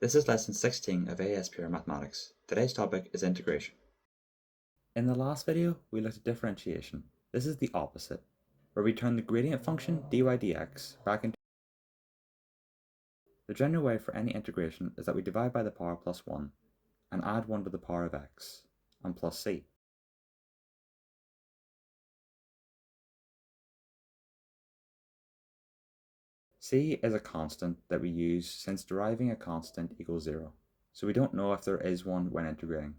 This is lesson 16 of AS Pure Mathematics. Today's topic is integration. In the last video, we looked at differentiation. This is the opposite, where we turn the gradient function dy dx back into. The general way for any integration is that we divide by the power plus 1 and add 1 to the power of x and plus c. C is a constant that we use since deriving a constant equals 0, so we don't know if there is one when integrating.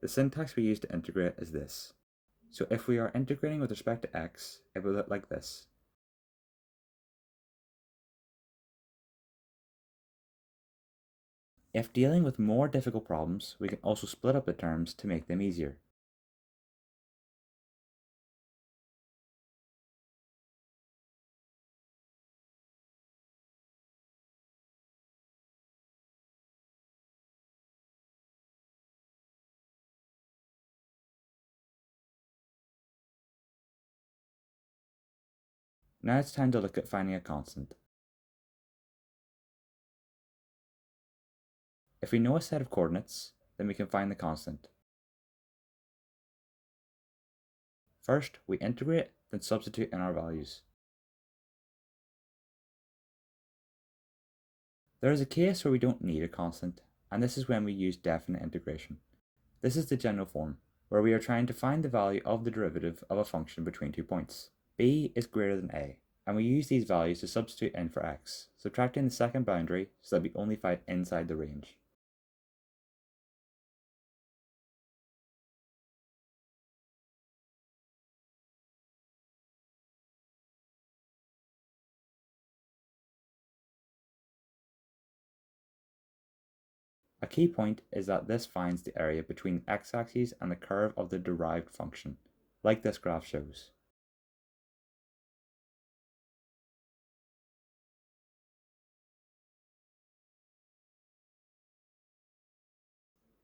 The syntax we use to integrate is this. So if we are integrating with respect to x, it will look like this. If dealing with more difficult problems, we can also split up the terms to make them easier. Now it's time to look at finding a constant. If we know a set of coordinates, then we can find the constant. First, we integrate, then substitute in our values. There is a case where we don't need a constant, and this is when we use definite integration. This is the general form, where we are trying to find the value of the derivative of a function between 2 points. B is greater than a, and we use these values to substitute in for x, subtracting the second boundary so that we only find inside the range. A key point is that this finds the area between the x-axis and the curve of the derived function, like this graph shows.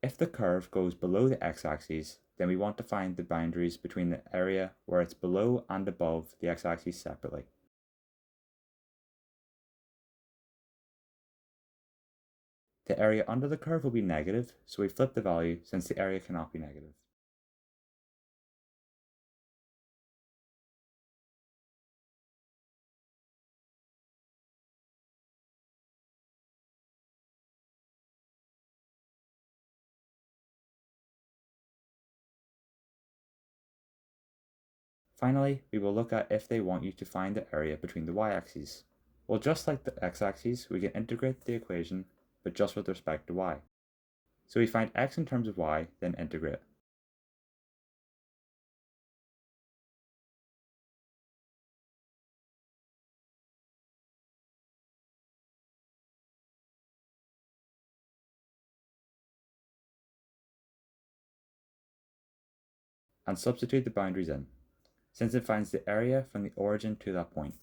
If the curve goes below the x-axis, then we want to find the boundaries between the area where it's below and above the x-axis separately. The area under the curve will be negative, so we flip the value since the area cannot be negative. Finally, we will look at if they want you to find the area between the y-axes. Well, just like the x-axis, we can integrate the equation, but just with respect to y. So we find x in terms of y, then integrate. And substitute the boundaries in, since it finds the area from the origin to that point.